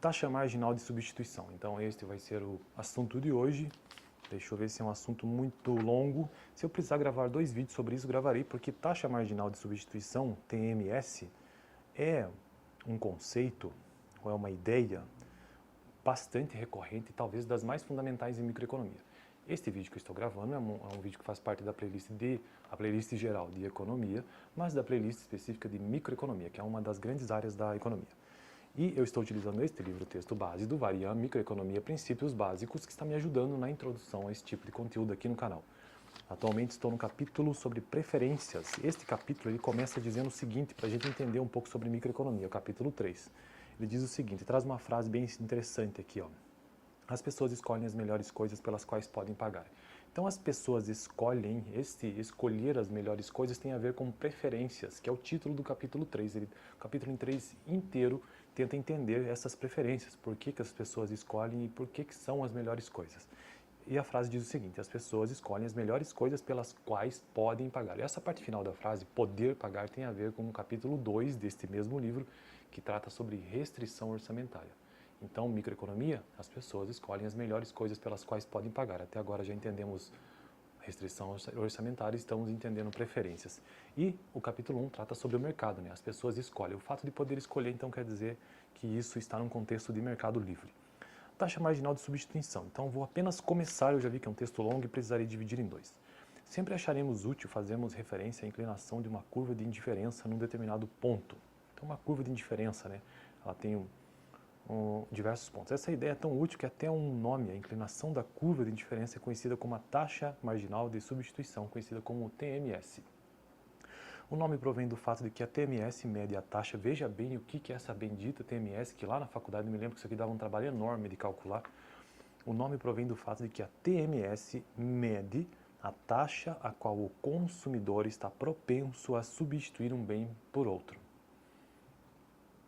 Taxa marginal de substituição. Então este vai ser o assunto de hoje. Deixa eu ver se é um assunto muito longo. Se eu precisar gravar 2 vídeos sobre isso, gravarei, porque taxa marginal de substituição, TMS, é um conceito, ou é uma ideia bastante recorrente e talvez das mais fundamentais em microeconomia. Este vídeo que eu estou gravando é um vídeo que faz parte da a playlist geral de economia, mas da playlist específica de microeconomia, que é uma das grandes áreas da economia. E eu estou utilizando este livro, texto base do Varian Microeconomia Princípios Básicos, que está me ajudando na introdução a esse tipo de conteúdo aqui no canal. Atualmente estou no capítulo sobre preferências. Este capítulo ele começa dizendo o seguinte, para a gente entender um pouco sobre microeconomia, o capítulo 3. Ele diz o seguinte, traz uma frase bem interessante aqui, ó. As pessoas escolhem as melhores coisas pelas quais podem pagar. Então as pessoas escolhem, escolher as melhores coisas tem a ver com preferências, que é o título do capítulo 3. O capítulo 3 inteiro tenta entender essas preferências, por que as pessoas escolhem e por que são as melhores coisas. E a frase diz o seguinte, as pessoas escolhem as melhores coisas pelas quais podem pagar. E essa parte final da frase, poder pagar, tem a ver com o capítulo 2 deste mesmo livro, que trata sobre restrição orçamentária. Então, microeconomia, as pessoas escolhem as melhores coisas pelas quais podem pagar. Até agora já entendemos restrição orçamentária, estamos entendendo preferências. E o capítulo 1 trata sobre o mercado, né? As pessoas escolhem. O fato de poder escolher, então, quer dizer que isso está num contexto de mercado livre. Taxa marginal de substituição. Então, vou apenas começar, eu já vi que é um texto longo e precisaria dividir em 2. Sempre acharemos útil fazermos referência à inclinação de uma curva de indiferença num determinado ponto. Então, uma curva de indiferença, né? Ela tem diversos pontos. Essa ideia é tão útil que até um nome, a inclinação da curva de indiferença, é conhecida como a taxa marginal de substituição, conhecida como TMS. O nome provém do fato de que a TMS mede a taxa, veja bem o que é essa bendita TMS, que lá na faculdade eu me lembro que isso aqui dava um trabalho enorme de calcular. O nome provém do fato de que a TMS mede a taxa a qual o consumidor está propenso a substituir um bem por outro.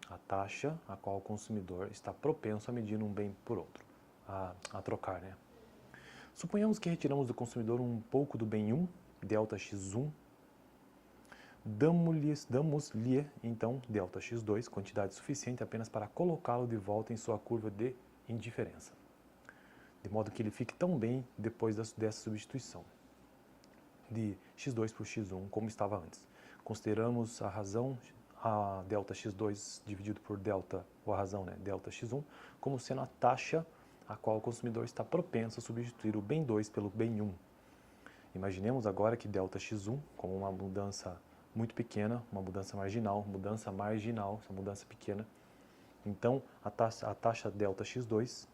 A taxa a qual o consumidor está propenso a medir um bem por outro, a trocar, né? Suponhamos que retiramos do consumidor um pouco do bem 1, delta x1, damos-lhe, então, delta x2, quantidade suficiente apenas para colocá-lo de volta em sua curva de indiferença, de modo que ele fique tão bem depois dessa substituição de x2 por x1 como estava antes. Consideramos a razão a delta x2 dividido por delta, ou a razão, né, delta x1, como sendo a taxa a qual o consumidor está propenso a substituir o bem 2 pelo bem 1. Imaginemos agora que delta x1, como uma mudança muito pequena, uma mudança marginal, essa mudança pequena. Então, a taxa delta x2,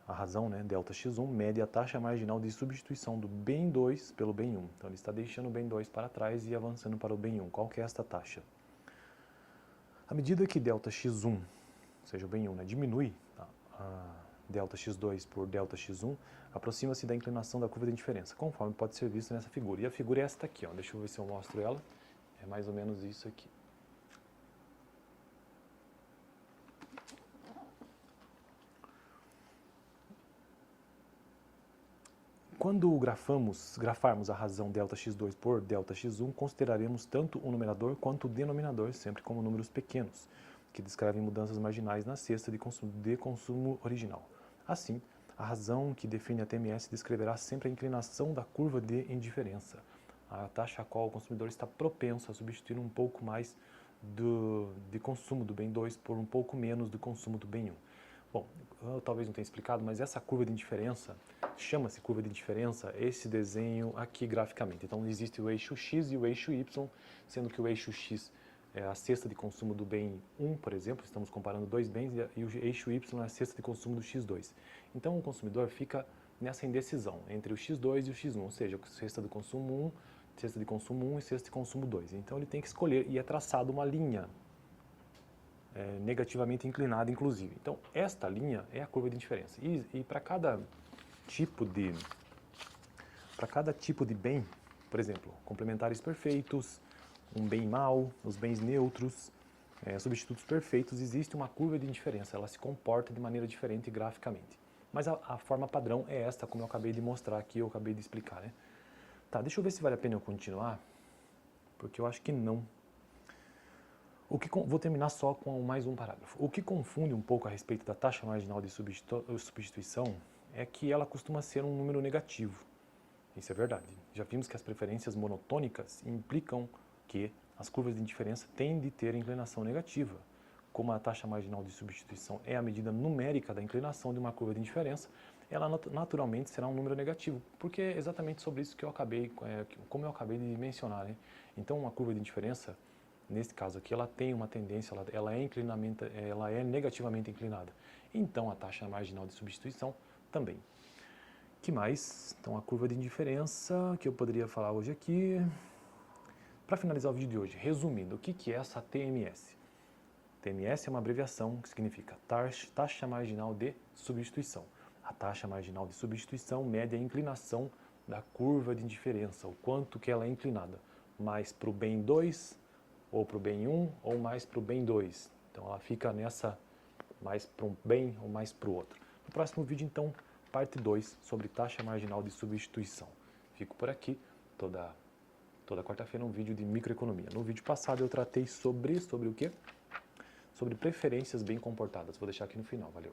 a razão, né, delta x1, mede a taxa marginal de substituição do bem 2 pelo bem 1. Então, ele está deixando o bem 2 para trás e avançando para o bem 1. Qual que é esta taxa? À medida que delta x1, ou seja, o bem 1, né, diminui a delta x2 por delta x1, aproxima-se da inclinação da curva de indiferença, conforme pode ser visto nessa figura. E a figura é esta aqui, ó. Deixa eu ver se eu mostro ela. É mais ou menos isso aqui. Quando grafarmos a razão delta x2 por delta x1, consideraremos tanto o numerador quanto o denominador sempre como números pequenos, que descrevem mudanças marginais na cesta de consumo original. Assim, a razão que define a TMS descreverá sempre a inclinação da curva de indiferença, a taxa a qual o consumidor está propenso a substituir um pouco mais de consumo do bem 2 por um pouco menos do consumo do bem 1. Bom, eu talvez não tenha explicado, mas essa curva de indiferença, chama-se curva de indiferença, esse desenho aqui graficamente. Então existe o eixo X e o eixo Y, sendo que o eixo X é a cesta de consumo do bem 1, por exemplo, estamos comparando dois bens, e o eixo Y é a cesta de consumo do X2. Então o consumidor fica nessa indecisão entre o X2 e o X1, ou seja, cesta de consumo 1, cesta de consumo 1 e cesta de consumo 2. Então ele tem que escolher e é traçado uma linha negativamente inclinada, inclusive. Então, esta linha é a curva de indiferença. E para cada tipo de bem, por exemplo, complementares perfeitos, um bem mau, os bens neutros, substitutos perfeitos, existe uma curva de indiferença. Ela se comporta de maneira diferente graficamente. Mas a forma padrão é esta, como eu acabei de mostrar aqui, eu acabei de explicar, né? Tá, deixa eu ver se vale a pena eu continuar, porque eu acho que não. Vou terminar só com mais um parágrafo. O que confunde um pouco a respeito da taxa marginal de substituição é que ela costuma ser um número negativo. Isso é verdade. Já vimos que as preferências monotônicas implicam que as curvas de indiferença têm de ter inclinação negativa. Como a taxa marginal de substituição é a medida numérica da inclinação de uma curva de indiferença, ela naturalmente será um número negativo, porque é exatamente sobre isso que como eu acabei de mencionar, né? Então, uma curva de indiferença, nesse caso aqui, ela tem uma tendência, ela é negativamente inclinada. Então, a taxa marginal de substituição também. Que mais? Então, a curva de indiferença que eu poderia falar hoje aqui. Para finalizar o vídeo de hoje, resumindo, o que é essa TMS? TMS é uma abreviação que significa taxa marginal de substituição. A taxa marginal de substituição mede a inclinação da curva de indiferença, o quanto que ela é inclinada, mais para o bem 2, ou para o bem 1, ou mais para o bem 2. Então ela fica nessa, mais para um bem ou mais para o outro. No próximo vídeo, então, parte 2 sobre taxa marginal de substituição. Fico por aqui, toda quarta-feira um vídeo de microeconomia. No vídeo passado eu tratei sobre o quê? Sobre preferências bem comportadas. Vou deixar aqui no final. Valeu!